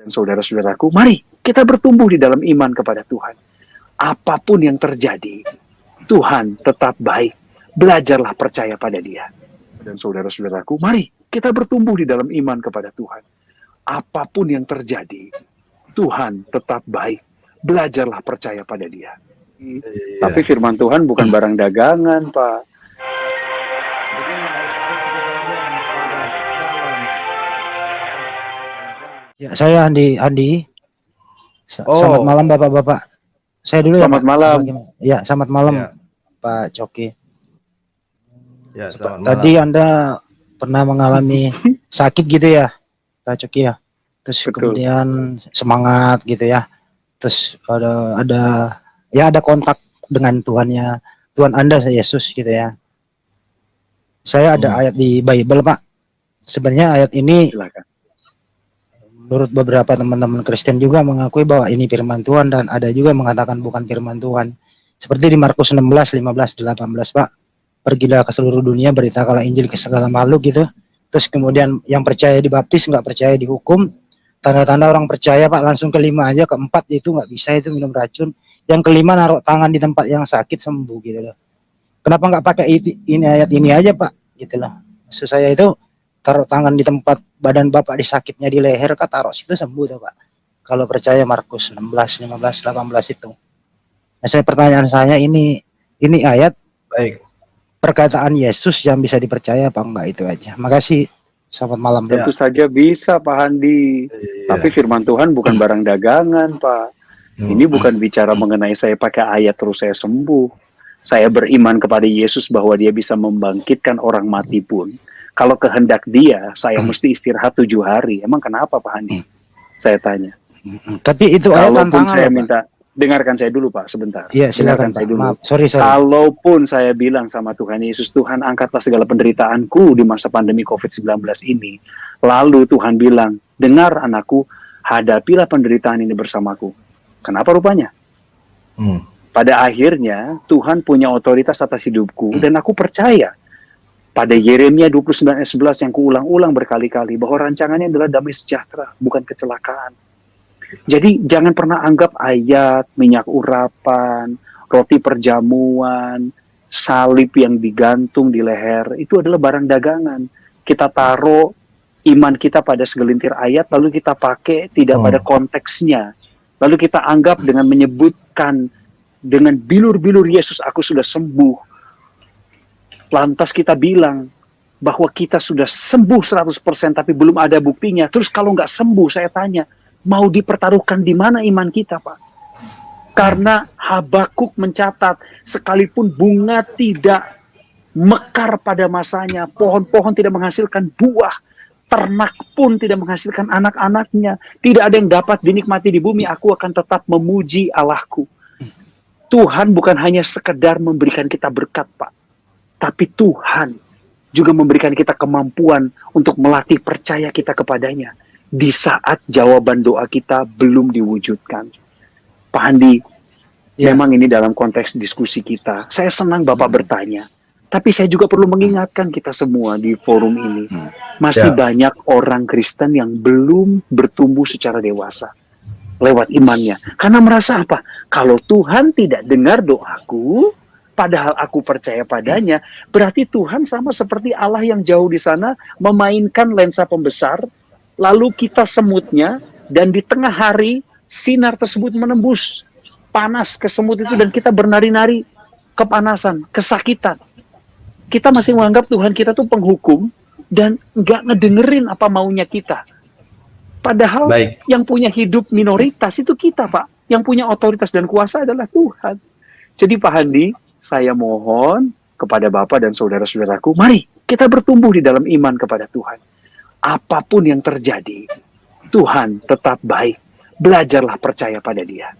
Dan saudara-saudaraku, mari kita bertumbuh di dalam iman kepada Tuhan. Apapun yang terjadi, Tuhan tetap baik. Belajarlah percaya pada Dia. Dan saudara-saudaraku, mari kita bertumbuh di dalam iman kepada Tuhan. Apapun yang terjadi, Tuhan tetap baik. Belajarlah percaya pada Dia. Tapi firman Tuhan bukan barang dagangan, Pak. Ya, saya Andi. Selamat malam Bapak-bapak. Saya dulu Selamat ya, Pak. malam. Ya, selamat malam Ya. Pak Coki. Ya, selamat Tadi malam. Anda pernah mengalami sakit gitu ya, Pak Coki ya. Terus Betul. kemudian semangat gitu ya. Terus ada kontak dengan Tuhan Anda, Yesus gitu ya. Saya ada ayat di Bible, Pak. Sebenarnya ayat ini Silakan. menurut beberapa teman-teman Kristen juga mengakui bahwa ini firman Tuhan, dan ada juga mengatakan bukan firman Tuhan. Seperti di Markus 16, 15, 18, Pak. Pergilah ke seluruh dunia, beritakanlah Injil ke segala makhluk gitu. Terus kemudian yang percaya dibaptis, nggak percaya dihukum. Tanda-tanda orang percaya, Pak, langsung kelima aja. Keempat itu nggak bisa, itu minum racun. Yang kelima naruh tangan di tempat yang sakit sembuh gitu loh. Kenapa nggak pakai ini ayat ini aja, Pak? Gitu loh. Maksud saya itu taruh tangan di tempat badan Bapak disakitnya di leher, taruh situ sembuh tuh, Pak. Kalau percaya Markus 16, 15, 18 itu. Nah, pertanyaan saya ini ayat Baik. perkataan Yesus yang bisa dipercaya apa enggak, itu aja. Makasih. Selamat malam. Tentu saja bisa, Pak Handi. Tapi firman Tuhan bukan barang dagangan, Pak. Ini bukan bicara mengenai saya pakai ayat terus saya sembuh. Saya beriman kepada Yesus bahwa Dia bisa membangkitkan orang mati pun. Kalau kehendak Dia, saya mesti istirahat 7 hari. Emang kenapa, Pak Handi? Saya tanya. Tapi itu ayat Kalaupun tantangan, saya Pak. minta, dengarkan saya dulu, Pak, sebentar. Iya, silakan, Dengarkan saya Pak. dulu. Maaf, sorry. Kalaupun saya bilang sama Tuhan Yesus, Tuhan angkatlah segala penderitaanku di masa pandemi COVID-19 ini. Lalu Tuhan bilang, dengar anakku, hadapilah penderitaan ini bersamaku. Kenapa rupanya? Pada akhirnya, Tuhan punya otoritas atas hidupku, dan aku percaya pada Yeremia 29 ayat 11 yang kuulang-ulang berkali-kali, bahwa rancangannya adalah damai sejahtera, bukan kecelakaan. Jadi jangan pernah anggap ayat, minyak urapan, roti perjamuan, salib yang digantung di leher, itu adalah barang dagangan. Kita taruh iman kita pada segelintir ayat, lalu kita pakai tidak pada konteksnya. Lalu kita anggap dengan menyebutkan dengan bilur-bilur Yesus, aku sudah sembuh. Lantas kita bilang bahwa kita sudah sembuh 100%, tapi belum ada buktinya. Terus kalau nggak sembuh, saya tanya, mau dipertaruhkan di mana iman kita, Pak? Karena Habakuk mencatat, sekalipun bunga tidak mekar pada masanya, pohon-pohon tidak menghasilkan buah, ternak pun tidak menghasilkan anak-anaknya, tidak ada yang dapat dinikmati di bumi, aku akan tetap memuji Allahku. Tuhan bukan hanya sekedar memberikan kita berkat, Pak, tapi Tuhan juga memberikan kita kemampuan untuk melatih percaya kita kepadanya di saat jawaban doa kita belum diwujudkan. Pak Handi, memang ini dalam konteks diskusi kita. Saya senang Bapak bertanya, tapi saya juga perlu mengingatkan kita semua di forum ini. Masih banyak orang Kristen yang belum bertumbuh secara dewasa lewat imannya. Karena merasa apa? Kalau Tuhan tidak dengar doaku, padahal aku percaya padanya, berarti Tuhan sama seperti Allah yang jauh di sana memainkan lensa pembesar, lalu kita semutnya, dan di tengah hari sinar tersebut menembus panas ke semut itu, dan kita bernari-nari kepanasan, kesakitan. Kita masih menganggap Tuhan kita tuh penghukum dan nggak ngedengerin apa maunya kita. Padahal yang punya hidup minoritas itu kita, Pak. Yang punya otoritas dan kuasa adalah Tuhan. Jadi Pak Handi, saya mohon kepada Bapak dan saudara-saudaraku, mari kita bertumbuh di dalam iman kepada Tuhan. Apapun yang terjadi, Tuhan tetap baik. Belajarlah percaya pada Dia.